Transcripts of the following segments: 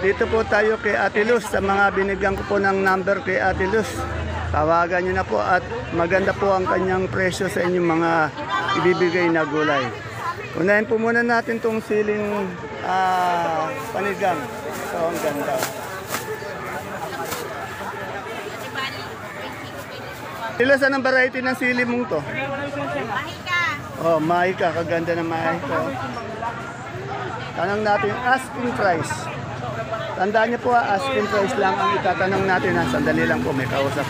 Dito po tayo kay Ate Luz. Sa mga binigyan ko po ng number kay Ate Luz, tawagan nyo na po at maganda po ang kanyang presyo sa inyong mga ibibigay na gulay. Unahin po muna natin itong siling panigang. Ito ang ganda. Ilan saan ang variety ng sili mong to? Mahika. Oh, mahika. Kaganda ng mahika. Tanong natin asking price. Tandaan niyo po, asking price lang ang itatanong natin. Sandali lang po, may kausap.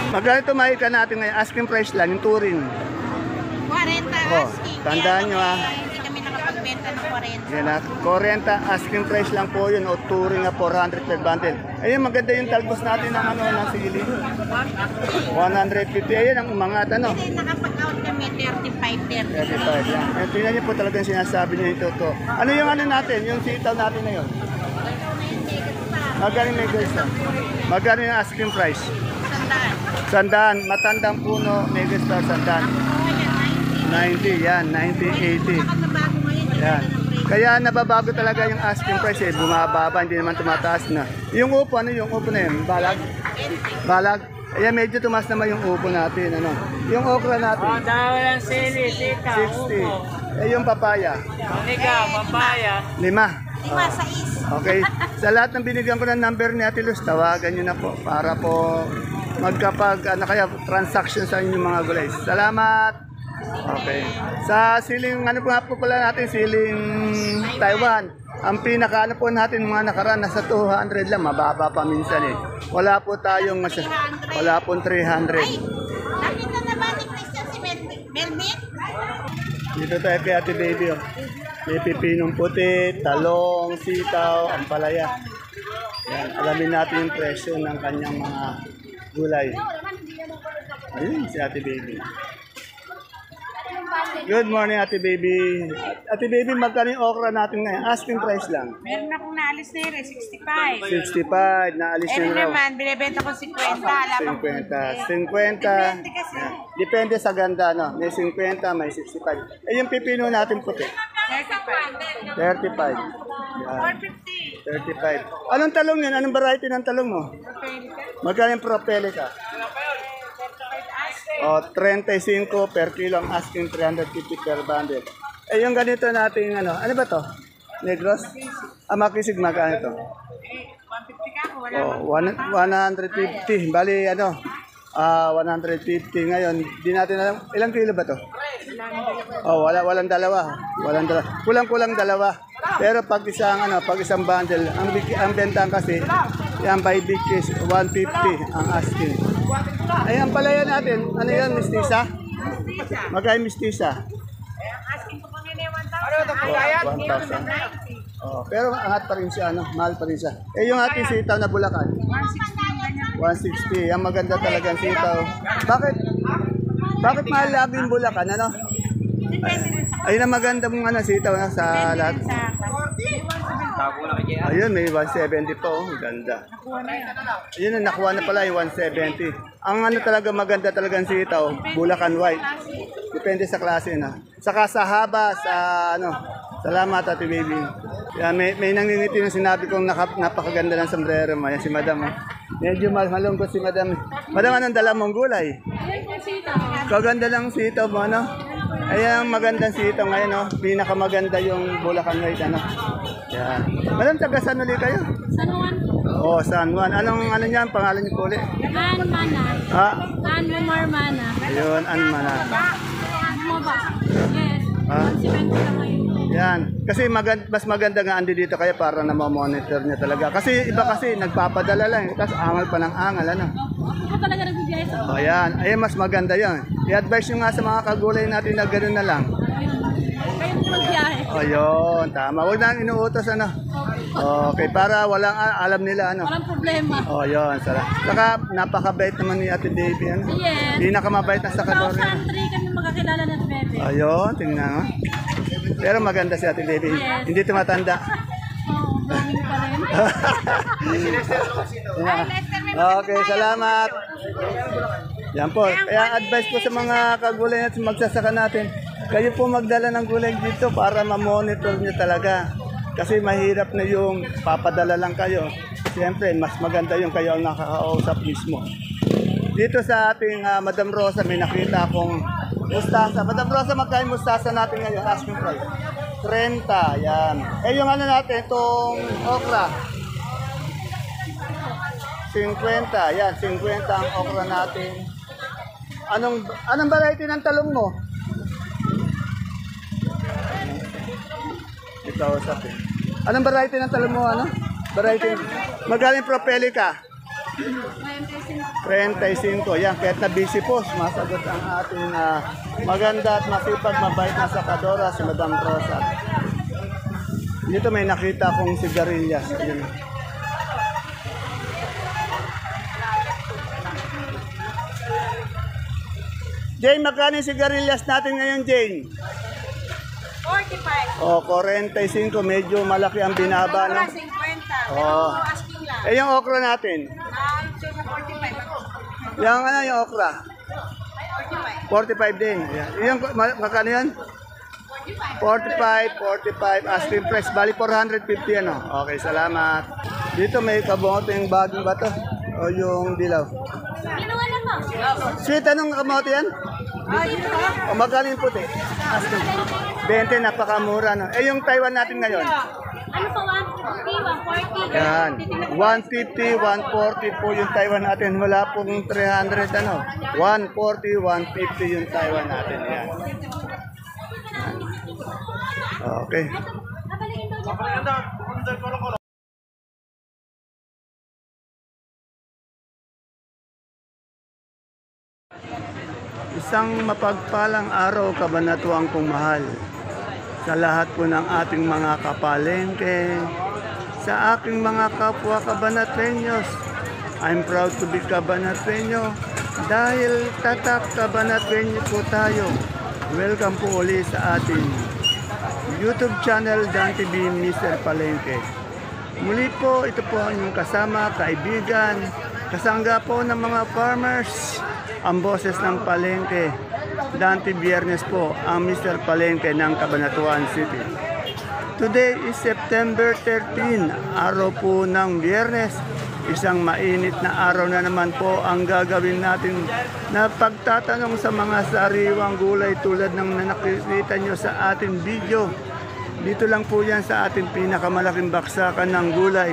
Magkano ito mahika natin ngayon? Asking price lang, yung turing. 40 Oh, asking. tandaan nyo Hindi kami nakapagbenta ng 40. Yan na, 40 asking price lang po yun o turing na 400 per bundle. Ayun, maganda yung talbos natin ng ng sili. 150. Ayun ang umangat, ano? Hindi nakapag-out kami 35. 35 yan. Yan, tingnan niyo po talaga yung sinasabi niyo ito. Ano yung ano natin, yung sitaw natin na yun? Magkano may guys na? Magkano yung asking price? Sandaan. Matandang puno, mega star, sandaan. 90, yan. 90, 80. Yan. Kaya nababago talaga yung asking price eh. Bumababa, hindi naman tumataas na. Yung upo, ano yung upo na yun? Balag? Balag? Ayan, medyo tumaas naman yung upo natin. Ano? Yung okra natin? Oh, dahil ng sili, sika, 60. Eh, yung papaya? Nika, papaya. 5. 5 sa is. Okay. Sa lahat ng binigyan ko ng number ni Ate Luz, tawagan nyo na po para po magkapag transaction sa inyong mga gulay. Salamat! Okay. Sa siling, ano po nga po pala natin, siling Taiwan. Ang pinaka ano po natin mga nakaraan, nasa 200 lang, mababa pa minsan eh. Wala po tayong, wala pong 300. Nakita naman ni Christian si Melvin? Dito tayo kay Ate Baby. Oh. May pipinong puti, talong, sitaw, ampalaya. Yan, alamin natin yung presyo ng kanyang mga gulay. Ayun, si Ate Baby. Good morning, Ate Baby. Ate Baby, magkano yung okra natin ngayon? Asking price lang. Meron akong naalis na yun, 65. 65, naalis Eh yun raw. naman, binibenta ko 50. Alam 50. 50. Depende kasi. Depende sa ganda, no? May 50, may 65. Eh, yung pipino natin puti. 35. 35. Yan. 450. 35. Anong talong yun? Anong variety ng talong mo? Magkano yung propelica? O, 35 per kilo ang asking, 350 per bundle. Eh, yung ganito natin, ano ba to? Negros? Makisig, magkano ito? 150 ka, wala. Oh, 150. Bali, 150 ngayon. Di natin alam, ilang kilo ba to? Oh, walang dalawa. Walang dalawa. Kulang-kulang dalawa. Pero pag isang bundle, ang benta kasi, yan by big case, 150 ang asking. Ay, ang palaya natin, ano yan, mistisa? Magkano mistisa? Asking ko kami na 1,000. 1,000. Oh, pero angat pa rin siya, mahal pa rin siya. Eh, yung ating sitaw na Bulacan? 160. Ang maganda talagang sitaw. Bakit mahal lagi yung Bulacan, ano? Ayun ang maganda mong sitaw na sa lahat. Ayun, may 170 po. Oh, ganda. Ayun, nakuha na pala yung 170. Ang talaga maganda talagang sitaw, Bulacan White. Depende sa klase na. Saka sa haba, salamat Ate Baby. Yan, may nangingiti yung sinabi kong napakaganda ng sombrero mo. Yan si Madam. Medyo malungkot si Madam. Madam, anong dala mong gulay? Kaganda lang sitaw mo, ano? Ayan, magandang sitaw ngayon, pinakamaganda yung Bulacan White, Yan. Madam, taga saan ulit kayo? San Juan. Oh, San Juan. Anong niyan? Pangalan niyo po ulit? Mana. Anwar Mana. Ayun, Anmana. Mo ba? Yes. 170 lang ngayon. Yan. Kasi mas maganda nga andi dito kayo para na ma-monitor niya talaga. Kasi iba kasi nagpapadala lang. Tapos angal pa ng angal, Ako talaga nagbibiyahe sa O yan. Ayun, mas maganda yan. I-advise nyo nga sa mga kagulay natin na gano'n na lang. kayo magbiyahe. Ayun, tama. Huwag na inuutos, Okay, para walang alam nila, Walang problema. O, yun. Saka, napakabait naman ni Ate Davy, Yes. Pinakamabait na sa kadori. 2003 kami magkakilala ng bebe. Ayun, tingnan mo. Pero maganda si Ate Davy. Yes. Hindi tumatanda. Oo, dami pa rin. Okay, salamat. Yan po. Kaya advice ko sa mga kagulay at magsasaka natin, kayo po magdala ng gulay dito para ma-monitor nyo talaga. Kasi mahirap na yung papadala lang kayo. Siyempre, mas maganda yung kayo ang nakakausap mismo. Dito sa ating Madam Rosa, may nakita akong mustasa. Madam Rosa, magkano yung mustasa natin ngayon? Asking price. 30, yan. Eh, yung ano natin, itong okra. 50, yan. 50 ang okra natin. Anong variety ng talong mo? Ikaw sa akin. Anong variety ng talong mo? Ano? Variety. Magaling propelica. 35. Yan, kahit na busy po, masagot ang ating maganda at masipag, mabait na sakadora, si Madam Rosa. Dito may nakita akong sigarilyas. Ayun. Jane, magkano yung sigarilyas natin ngayon, Jane? 45. O, 45. Medyo malaki ang binaba, no? 50. Oo. Asking lang. Eh, yung okra natin? Sa 45. Yung ano, yung okra? 45. 45 din. Yan. Yung, magkano yan? 45. Asking price. Bali, 450 ano? Okay, salamat. Dito may kamote yung bagong bato. O yung dilaw. Ginawa na mo. Sweet, anong kamote yan? O magkano yung puti? Asking. 20, napakamura, no? Eh, yung Taiwan natin ngayon? Ano pa, 150, 140? Yan. 150, 140 po yung Taiwan natin. Wala pong 300, ano? 140, 150 yung Taiwan natin. Yan. Okay. Nabalikin daw dyan. Isang mapagpalang araw, kabanatuang kong mahal. Sa lahat po ng ating mga kapalengke, sa aking mga kapwa kabanatenyos, I'm proud to be kabanatenyo dahil tatak kabanatenyo po tayo. Welcome po ulit sa ating YouTube channel Dan TV Mr. Palengke. Muli po, ito po ang inyong kasama, kaibigan, kasangga po ng mga farmers, ang boses ng Palengke. Dante Biyernes po ang Mr. Palengke ng Cabanatuan City. Today is September 13, araw po ng Biyernes. Isang mainit na araw na naman po ang gagawin natin na pagtatanong sa mga sariwang gulay tulad ng nakikita nyo sa ating video. Dito lang po yan sa ating pinakamalaking baksakan ng gulay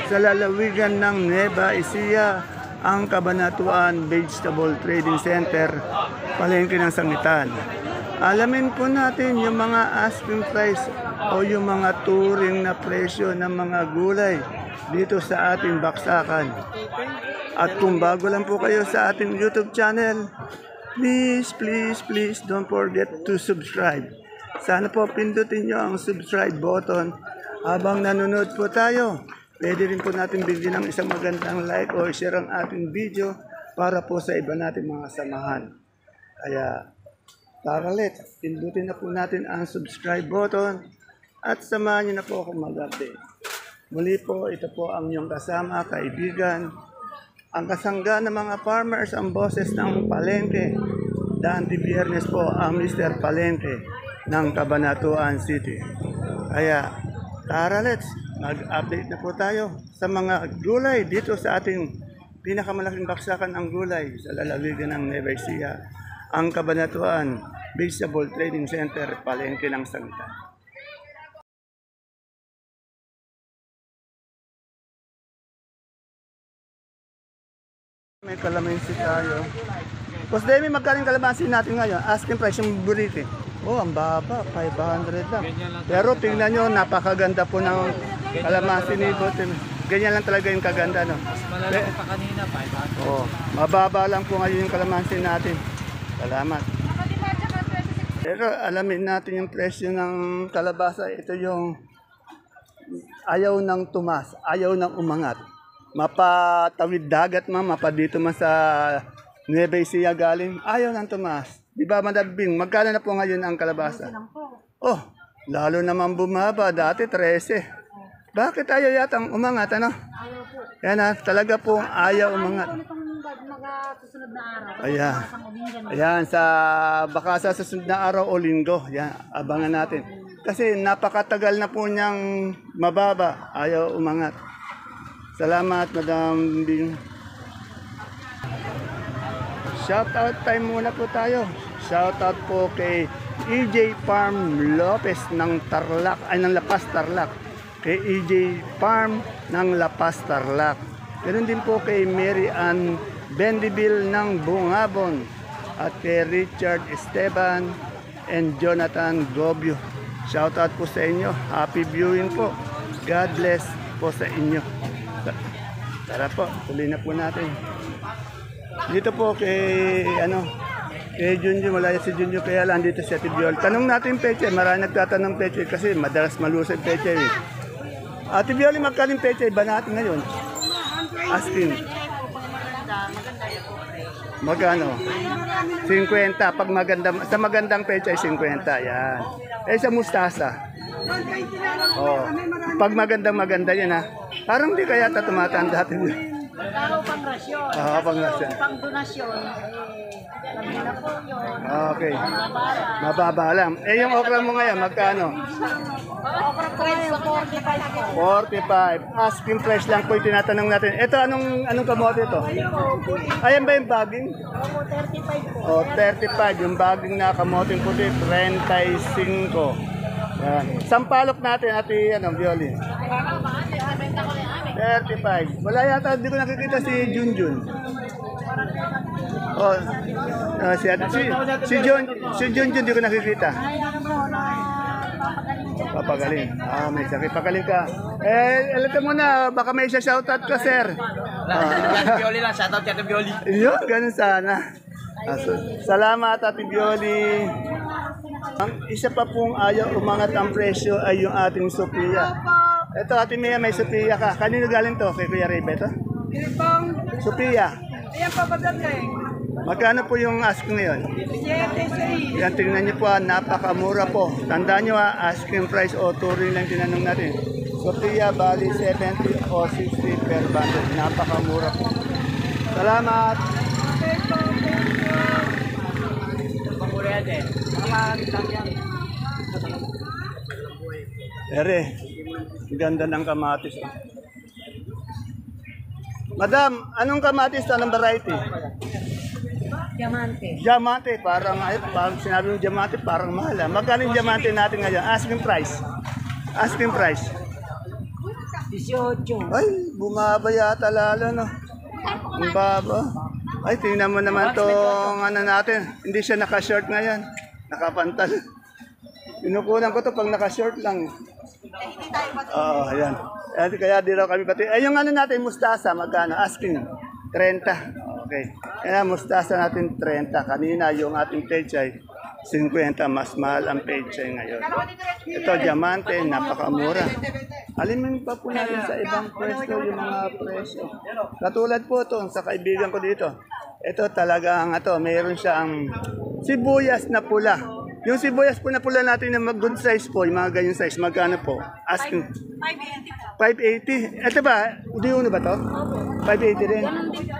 sa lalawigan ng Nueva Ecija, ang Cabanatuan Vegetable Trading Center, Palengke ng Sangitan. Alamin po natin yung mga asking price o yung mga turing na presyo ng mga gulay dito sa ating baksakan. At kung bago lang po kayo sa ating YouTube channel, please don't forget to subscribe. Sana po pindutin nyo ang subscribe button habang nanonood po tayo. Pwede rin po natin bigyan ng isang magandang like o share ang ating video para po sa iba natin mga samahan. Kaya, tara let's, pindutin na po natin ang subscribe button at samahan nyo na po ako mag-update. Muli po, ito po ang inyong kasama, kaibigan, ang kasangga ng mga farmers, ang boses ng Palengke. Dante Biyernes po ang Mr. Palengke ng Cabanatuan City. Kaya, tara let's, mag-update na po tayo sa mga gulay dito sa ating pinakamalaking baksakan ng gulay sa lalawigan ng Nueva Ecija, ang Cabanatuan Vegetable Trading Center, Palengke ng Sangitan. May kalamansi tayo. Boss Demi, magkaling kalamansi natin ngayon? Asking price yung burrito. Oh, ang baba, 500 lang. Pero tingnan nyo, napakaganda po ng kalamansi ni Boss. Ganyan lang talaga yung kaganda, no? Mas malalaki pa kanina, 500. Oh, mababa lang po ngayon yung kalamansi natin. Salamat. Pero alamin natin yung presyo ng kalabasa. Ito yung ayaw ng tumas, ayaw ng umangat. Mapatawid dagat mapa dito sa Nueva Ecija galing, ayaw ng tumas. Di ba, Madam Bing? Magkano na po ngayon ang kalabasa? Oh, lalo naman bumaba. Dati 13. Bakit ayaw yatang umangat, ano? Ayaw po. Yan na, talaga pong ayaw umangat. Ito nitong magsusunod na araw. Ayan. Ayan, baka sa susunod na araw o linggo. Yan, abangan natin. kasi napakatagal na po niyang mababa. Ayaw umangat. Salamat, Madam Bing. Shoutout time muna po tayo. Shoutout po kay EJ Farm Lopez ng Tarlac, ay ng Lapas Tarlac. Kay EJ Farm ng Lapas Tarlac. Ganun din po kay Mary Ann Bendiville ng Bungabon. At kay Richard Esteban and Jonathan Gobio. Shoutout po sa inyo. Happy viewing po. God bless po sa inyo. Tara po, tuloy na po natin. Dito po kay kay Junjun, malaya si Junjun kaya lang dito si Ate Biol. Tanong natin peche, marami nagtatanong peche kasi madalas malusog peche. Ate Biol, magkano peche ba natin ngayon? Asking. Magkano? 50 pag sa magandang peche ay 50 yan. Eh sa mustasa. Oh, pag maganda yan ha. Parang di kaya tumatanda natin. Tao pang rasyon. Oo, pang rasyon. Pang donasyon. Alam niyo na po yun. Okay. Mababa lang. Eh yung okra mo ngayon, magkano? Okra po ngayon, 45 po. 45. Asking price lang po yung tinatanong natin. Ito, anong kamote ito? Ayan ba yung baging? Opo, 35 po. O, 35. Yung baging na kamote puti, 35. Yan. Sampalok natin, ati, Violi. 35. Wala yata, hindi ko nakikita si Junjun. Oh, si Junjun, hindi ko nakikita. Papagaling. May sakit. Pagaling ka. Alam mo na, baka may isa shoutout ka, sir. Bioli lang, shoutout kay Ate Bioli. Yun, ganun sana. Salamat, Ate Bioli. Ang isa pa pong ayaw umangat ang presyo ay yung ating Sophia. Ito, Ate Mia, may Sophia ka. Kanino galing to? Kay Kuya Rebe to? Sophia. Ayan pa ba dati? Magkano po yung asking ngayon? Yan, tingnan niyo po, napakamura po. Tandaan niyo asking price o touring lang tinanong natin. Sophia, bali 70 o 60 per bundle. Napakamura po. Salamat! Ere, ganda ng kamatis. Madam, anong kamatis to? Anong variety? Diamante. Diamante, parang sinabi ng diamante, parang mahal. Magkano yung diamante natin ngayon? Asking price. Asking price. 18. Ay, bumaba yata lalo, no? Ang baba. Ay, tingnan mo naman tong natin. Hindi siya naka-short ngayon. Nakapantal. Pinukunan ko to pag naka-short lang. Oo, ayan. Kaya di raw kami pati. Ay, yung natin, mustasa, magkano? Asking. 30. Okay. Kaya mustasa natin 30. Kanina yung ating pechay, 50. Mas mahal ang pechay ngayon. Ito, diamante, napakamura. Alimin pa po natin sa ibang pwesto yung mga presyo. Katulad po ito, sa kaibigan ko dito. Ito talagang, mayroon siyang sibuyas na pula. Yung sibuyas po na pula natin na good size po, yung mga ganyan size, magkano po? Asking. 580. Ito ba? Uno ba to? 580 rin.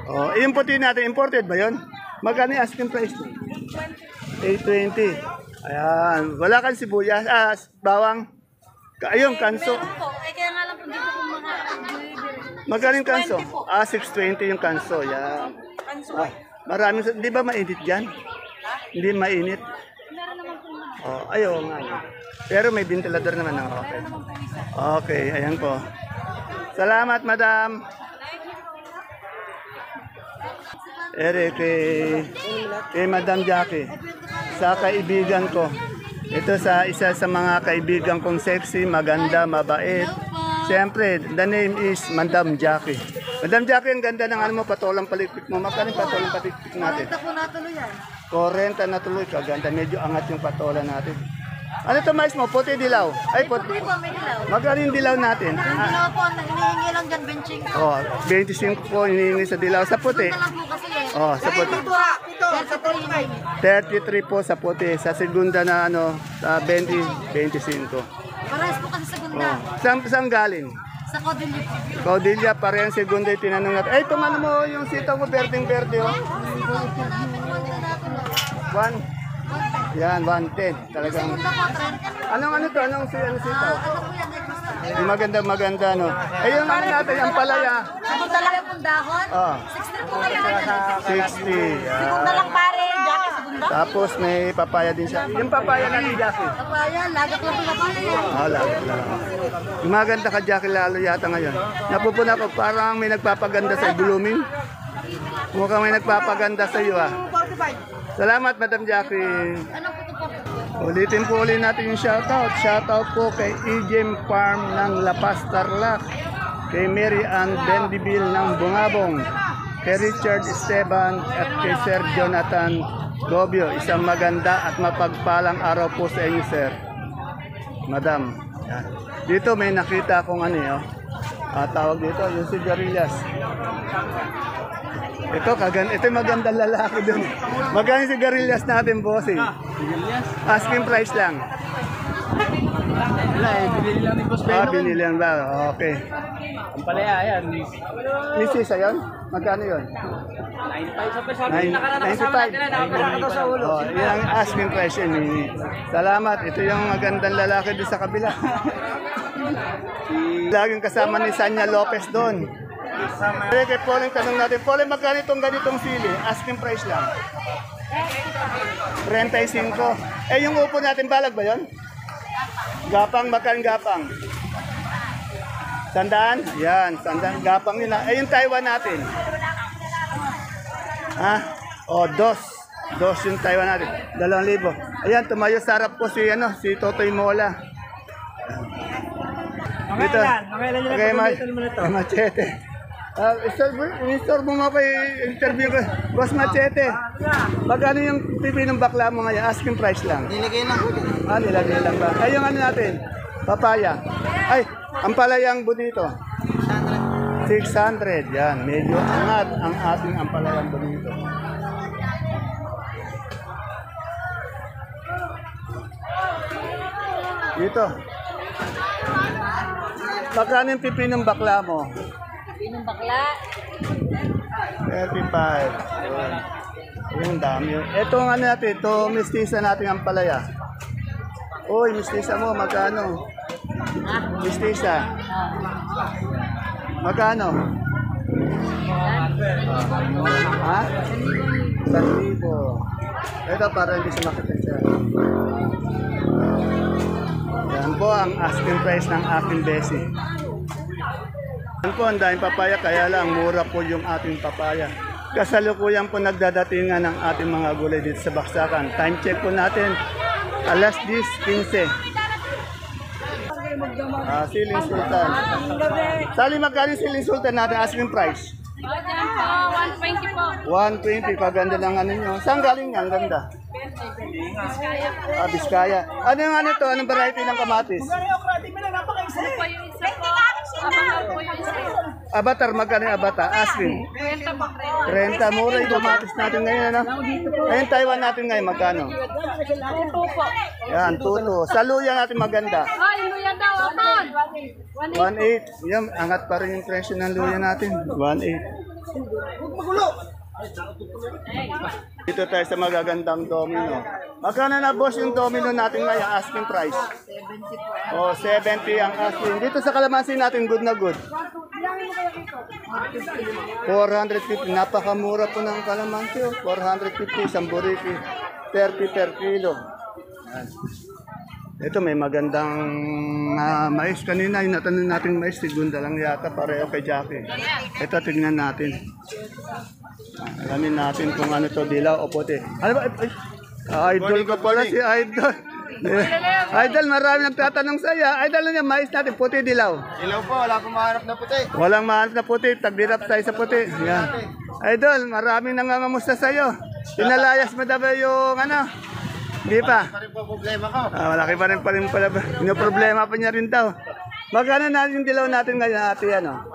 Oh, yung puti natin, imported ba yun? Magkano yung asking price? 820. Ayan. Wala kang sibuyas. Bawang. Ayun, kanso. Kaya nga lang po dito po mga Magkano yung kanso? 620 yung kanso. Yan. Maraming, di ba mainit dyan? Hindi mainit. Ayaw nga. Pero may ventilador naman. Okay. Okay, ayan po. Salamat, madam. Eric, kay Madam Jackie, sa kaibigan ko. Ito sa isa sa mga kaibigan kong sexy, maganda, mabait. Siyempre, the name is Madam Jackie. Madam Jackie, ang ganda ng patolang palikpik mo. Magkano yung patolang palikpik natin? 40 po natuloy yan. 40 na tuloy, kaganda. Medyo angat yung patola natin. Ano ito mais mo? Puti dilaw? Ay, puti. Hindi po, may dilaw. Magkano yung dilaw natin? Yung dilaw po, hinihingi lang dyan, benching. 25 po hinihingi sa dilaw. Sa puti? Ito lang po kasi eh. Sa puti. Sa 35. 33 po sa puti. Sa segunda na sa 20, 25. Parehas po kasi sa gunda. Saan galing? Sa Codillo. Caudilla, parehas segunda yung tinanong natin. Ay, tumano mo yung sitaw ko, berdeng-berde, oh. 1. Yan, 110. Talagang... Anong ano to? Anong sito? Yung maganda, no? Eh, yung ano natin, ang palaya. Segunda lang yung dahon. Oh, 60 po kaya. 60. Yan. Segunda lang pare. Jackie, segunda. Tapos may papaya din siya. Yung papaya natin, Jackie. Papaya, lagak lang po papaya. Lang. Maganda ka, Jackie, lalo yata ngayon. Napupuna ko, parang may nagpapaganda sa blooming. Mukhang may nagpapaganda sa iyo, ah. Salamat, Madam Jackie. Ulitin po ulit natin yung shoutout. Shoutout po kay Ejem Farm ng La Paz, Tarlac. Kay Mary Ann Bendiville ng Bungabong. Kay Richard Esteban at kay Sir Jonathan Gobio. Isang maganda at mapagpalang araw po sa inyo, sir. Madam. Yan. Dito may nakita akong ano yun. Tawag dito, yung sigarilyas. Ito yung magandang lalaki dun. Magkano yung sigarilyas natin, bossing? Sigarilyas? Asking price lang. Wala eh, binili lang ni Boss Beno. Binili lang ba? Okay. Ang palaya, yan. Misisa yun? Magkano yun? 95 sa peso. Nakasama 95. natin na, nakakataw sa ulo. Oh, yun ang asking price yun. Salamat. Ito yung magandang lalaki doon sa kabila. Laging kasama ni Sanya Lopez doon. Kay Pauline, tanong natin. Pauline, magkano itong ganitong sili? Asking price lang. 35. Eh, yung upo natin, balag ba yun? Gapang, magkano gapang? Sandaan? Yan, sandaan. Gapang nila. Eh, yung Taiwan natin. Ha? O, dos yung Taiwan natin. 2,000. Ayan, tumayo sarap po si Totoy Mola. Dito. Okay, Machete. Istor mo mo kay interview ko. Boss Machete. Magkano yung pipi ng bakla mo ngayon? Asking price lang. Nilagay lang. Nilagay lang ba? Ay, yung ano natin? Papaya. Ay, ang palayang bonito. 600. Yan. Medyo angat ang ating ampalayang bonito. Dito. Magkano yung pipi ng bakla mo? Pinong bakla. 35. Ayun. Yung dami. Ito ang ano natin, ito mistisa natin ang palaya. Uy, mistisa mo, magkano? Mistisa. Magkano? Ha? 1,000. Ito para hindi sumakit siya. Yan po ang asking price ng aking besi. Yan po, ang daming papaya, kaya lang mura po yung ating papaya. Kasalukuyan po nagdadatingan ng ating mga gulay dito sa Baksakan. Time check po natin, alas 10:15. Siling Sultan. Sali, magkano siling Sultan natin, asking price? Diyan po, 120 po. 120, kaganda ng ano nyo. Saan galing yan? Ang ganda. Biskaya. Ano yung ano to? Anong variety ng kamatis? Po yung isa po. Abangal po yung isa. Avatar, magkano yung avatar? Asking. 30 po. 30, mura yung kamatis natin ngayon, ano? Ayun, Taiwan natin ngayon, magkano? Tuto po. Yan, tuto. Sa luya natin maganda. Ay, luya daw, apon. 1.8. Yan, angat pa rin yung presyo ng luya natin. 1.8. Dito tayo sa magagandang domino. Magkano na, boss, yung domino natin ngayon, asking price? 70 po. 70 ang asking. Dito sa kalamansi natin, good na good. 450. Napakamura po ng kalamansi. 450, isang buriki. 30 per kilo. Yan. Ito may magandang mais. Kanina yung natanong natin mais, sigunda lang yata, pareho kay Jackie. Ito tignan natin. Alamin natin kung ano to, dilaw o puti. Ano ba? Idol ko pala si Idol. Idol, marami nagtatanong sa iyo. Idol na mais natin, puti, dilaw. Ilaw po, wala akong mahanap na puti. Walang mahanap na puti, tagdirap tayo sa puti. Yan. Idol, maraming nangangamusta sa iyo. Pinalayas mo daw yung ano? Hindi pa. Pa rin po problema ko. Malaki pa rin pala. Problema pa niya rin daw. Magkano natin yung dilaw natin ngayon, ate, ano?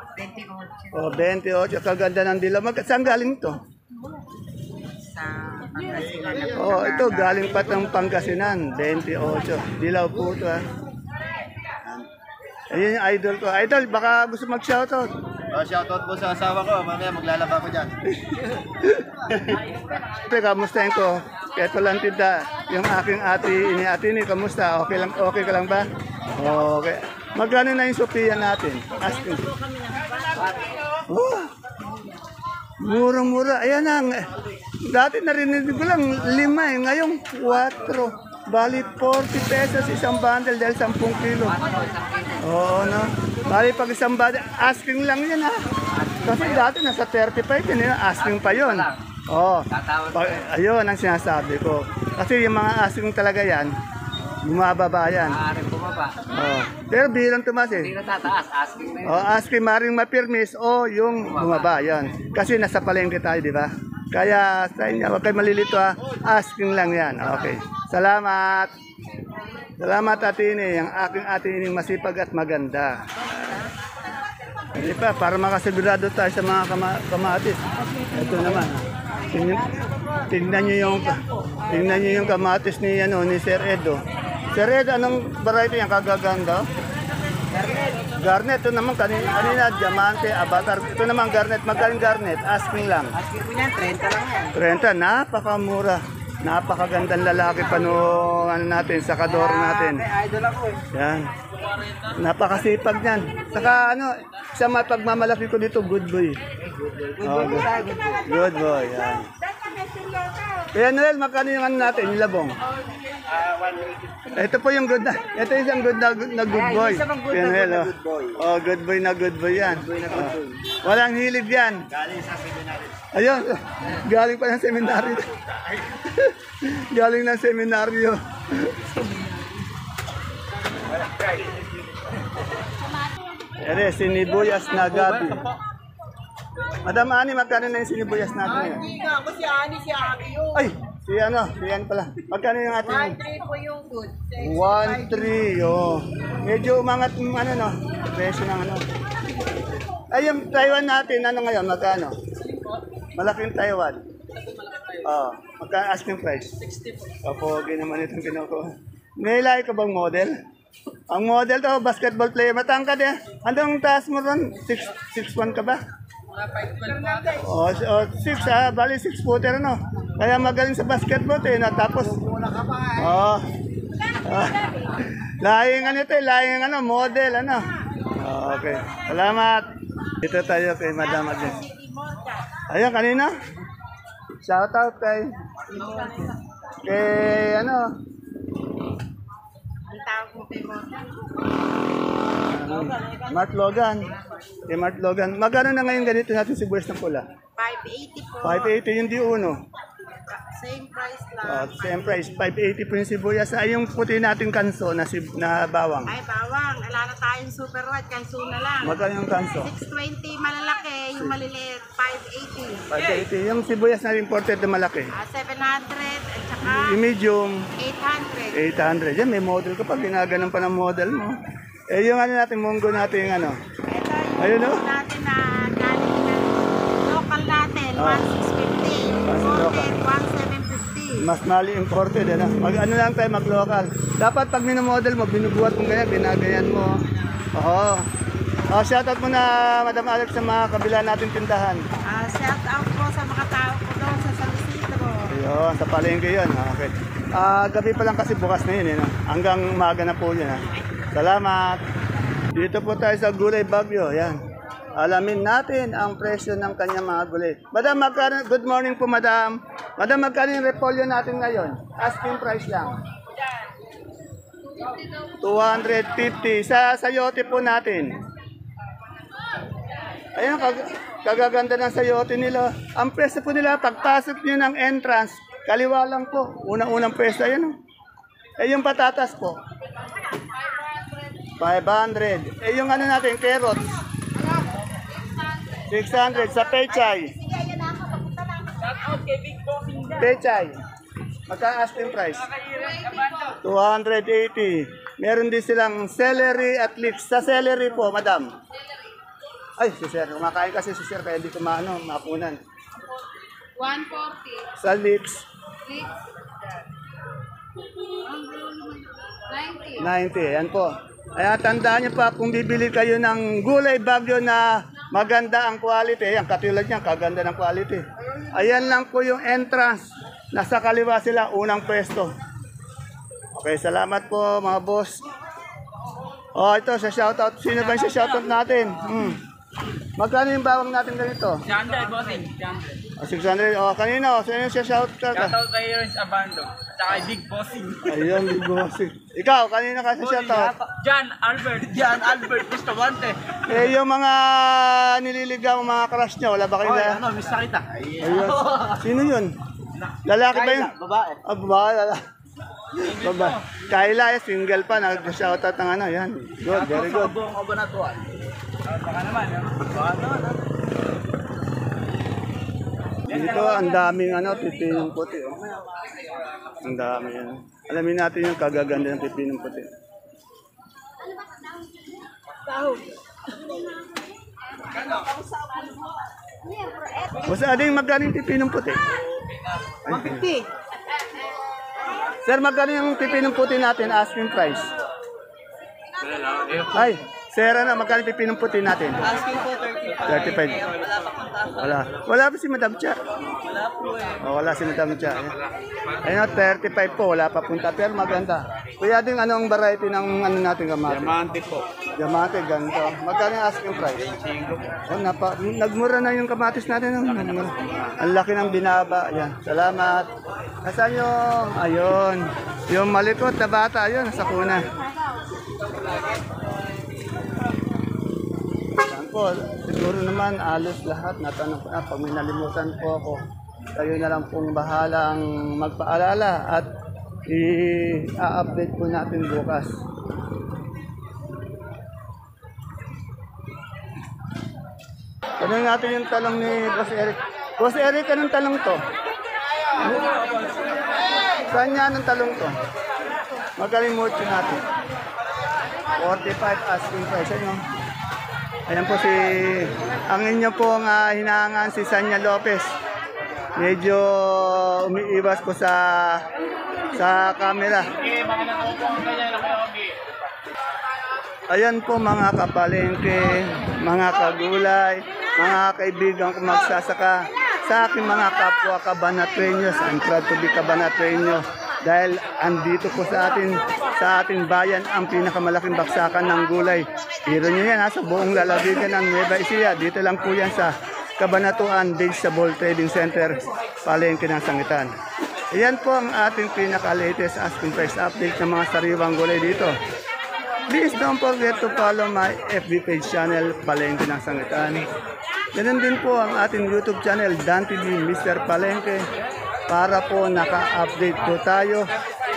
28. 28. Kaganda ng dilaw. Saan galing ito? Ito galing pa ng Pangasinan. 28. Dilaw po ito, ha. Ayun yung idol ko. Idol, baka gusto mag-shoutout. Shoutout po sa asawa ko. Mamaya maglalaba ko dyan. Siyempre, kamustahin ko. Ito lang tinda, yung aking ate ni, kamusta? Okay ka lang ba? Okay. Magkano na yung Sophia natin? Asking. Oh, murang-mura. Ayan na. Dati narinig ko lang 5 eh. Ngayon 4. Bali 40 pesos isang bundle dahil 10 kilo. Oo, no? Bali pag isang bundle, asking lang yan ha. Kasi dati nasa 35 yun, asking pa yun. Oo. Ayun ang sinasabi ko. Kasi yung mga asking talaga yan, bumababa yan. Maaaring bumaba. Oh. Pero bilang tumas eh. Hindi na tataas. Asking na yun. O, asking maring mapirmis o yung bumaba, yan. Kasi nasa palengke tayo, di ba? Kaya sa inyo, huwag kayo malilito ha. Asking lang yan. Okay. Salamat. Salamat Atini. Ang aking Atini masipag at maganda. Hindi pa, para makasigurado tayo sa mga kamatis. Ito naman. Tingnan nyo yung kamatis ni, ni Sir Edo. Sir Ed, anong variety yan? Kagaganda? Garnet. Ito naman kanina, diamante, avatar. Ito naman garnet. Magaling garnet. Asking lang. Asking po niyan, 30 lang yan. 30. Napakamura. Napakagandang lalaki pa natin, sakador natin. Idol ako eh. Yan. Napakasipag niyan. Saka sa pagmamalaki ko dito, good boy. Good boy. Yan. Kaya Noel, magkano yung natin, yung labong? 180. Ito po yung good na. Ito yung good na good boy. Kaya Noel, oh, good boy na good boy yan. Walang hilig yan. Galing sa seminary. Ayun, galing pa ng seminaryo. Galing ng seminaryo. Ere, sinibuyas na gabi. Madam Ani, magkano na yung sinibuyas natin? Hindi nga ako si Ani, si Abi yun. Ay, si Yan pala. Magkano yung ating? 1-3 po yung good. 1-3, oh. Medyo umangat yung presyo ng Ay, yung Taiwan natin, ngayon, magkano? Malaking Taiwan. Oh, magkano asking price? 60 po. Pogi naman itong kinukuha. May lahi ka bang model? Ang model to, basketball player. Matangkad eh. Hanggang taas mo ron? 6'1 ka ba? Oh, 6 bali 6 footer Kaya magaling sa basketball tapos lahing model okay. Salamat. Dito tayo kay Madam Agnes. Ayun kanina. Shout out kay Mart Logan. Kay Mart Logan. Magkano na ngayon ganito natin si sibuyas ng pula? 580 po. 580 yung D1. Same price lang. Same price. 580 po yung sibuyas. Ay, yung puti nating kanso na bawang. Ay, bawang. Wala na tayong super white. Kanso na lang. Magkano yung kanso? 620 malalaki. Yung maliliit, 580. 580. Yung sibuyas na imported na malaki. 700 at saka Yung medium, 800. 800. Yan, may model ka pa. Ginaganon pa ng model mo. Eh, yung natin, munggo natin, Ito Ayun, yung natin na galing na local natin, 1650. Imported, 1750. mas mali imported. Lang tayo, mag-local. Dapat pag minomodel mo, binubuhat mo ganyan, binagayan mo. Oo. Shoutout mo na, Madam Alex, sa mga kabila natin tindahan. Shout out po sa mga tao ko doon sa San Isidro. Ayun, sa palengke yun. Okay. Gabi pa lang kasi bukas na yun. Hanggang umaga na po yun. Salamat. Dito po tayo sa Gulay Bagyo. Yan. Alamin natin ang presyo ng kanyang mga gulay. Madam, good morning po, Madam. Madam, magkano yung repolyo natin ngayon? Asking price lang. 250. Sa sayote po natin. Ayun, kagaganda ng sayote nila. Ang presyo po nila, pagpasok nyo ng entrance, kaliwa lang po. Unang-unang presyo, ayun. Yung patatas po. 500. Yung natin, carrots. 600 sa pechay. Pechay. Magkano asking price? 280. Meron din silang celery at leeks. Sa celery po, madam. Ay, si sir. Kumakain kasi si sir kaya hindi ko mapunan. 140. Sa leeks, 90. 90. Yan po. Kaya tandaan niyo pa, kung bibili kayo ng gulay bagyo na maganda ang quality. Ayan, katulad niyan, kaganda ng quality. Ayan lang po yung entrance. Nasa kaliwa sila, unang pwesto. Okay, salamat po mga boss. Oh, ito, sa shoutout. Sino ba yung sa shoutout natin? Magkano yung bawang natin ganito? 600, bossing. 600. 600. Oh, kanino? Sino yung sa shoutout ka? Shoutout kay Ernst Abando. At saka kay Big Bossing. Ayun, big boss. Ikaw, kanino ka sa shoutout? John Albert Bustamante. Eh, yung mga nililigaw, mga crush niya, wala ba kayo na? Miss na kita. Ayun. Sino yun? Lalaki ba yun? Babae. Ah, babae, lalaki. Babae. Kayla, single pa, nag-shoutout ng ano, yan. Good, very good. Buong kabanatuan. Baka naman, baka naman. Dito, ang daming ano, pipinong puti. Oh. Ang dami yan. Alamin natin yung kagaganda ng pipinong puti. Basta ading magkano yung pipinong puti? 150. Sir, magkano yung pipinong puti natin? Asking price. Ay, sir, ano, magkano yung pipinong puti natin? Asking po 35. 35. Wala. Wala pa si Madam Cha. Wala po eh. Oh, wala si Madam Cha. Ayun, 35 po. Wala pa punta. Pero maganda. Kuya din, anong variety ng ano natin kamatis? Diamante po. Diamante, ganito. Magkano yung asking price? Oh, nagmura na yung kamatis natin. Nagmura. Ang laki ng binaba. Yan. Salamat. Nasaan yung, ayun, yung malikot na bata. Ayun, sa kuna. Yan po. Siguro naman, alos lahat. Natanong ko na. Pag may nalimutan po ako, kayo na lang pong bahalang magpaalala at i-update po natin bukas. Tanong natin yung talong ni Boss Eric. Boss Eric, anong talong to? Saan niya anong talong to? Magaling mo natin. 45 asking price. Ayan po si, ang inyo pong hinahangaan si Sanya Lopez. Medyo umiiwas po sa camera. Ayan po mga kapalengke, mga kagulay, mga kaibigan ko magsasaka sa aking mga kapwa Cabanatueños. I'm proud to be Cabanatueño dahil andito po sa ating bayan ang pinakamalaking baksakan ng gulay. Pero nyo yan sa buong lalawigan ng Nueva Ecija. Dito lang po yan sa Cabanatuan Vegetable Trading Center, palengke ng Sangitan. Ayan po ang ating pinaka-latest asking price update ng mga sariwang gulay dito. Please don't forget to follow my FB page channel, Palengke ng Sangitan. Ganun din po ang ating YouTube channel, Dan TV Mr. Palengke, para po naka-update po tayo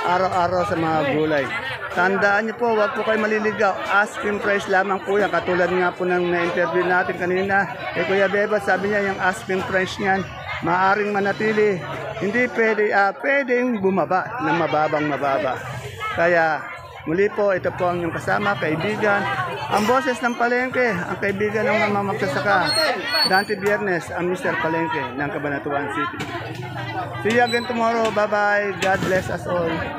araw-araw sa mga gulay. Tandaan niyo po, huwag po kayo maliligaw. Asking price lamang po yan. Katulad nga po ng na-interview natin kanina. Kuya Beba, sabi niya yung asking price niyan, maaring manatili. Hindi pwedeng bumaba ng mababa. Kaya, muli po, ito po ang inyong kasama, kaibigan. Ang boses ng Palengke, ang kaibigan ng mga magsasaka. Dante Biernes, ang Mr. Palengke ng Cabanatuan City. See you again tomorrow. Bye-bye. God bless us all.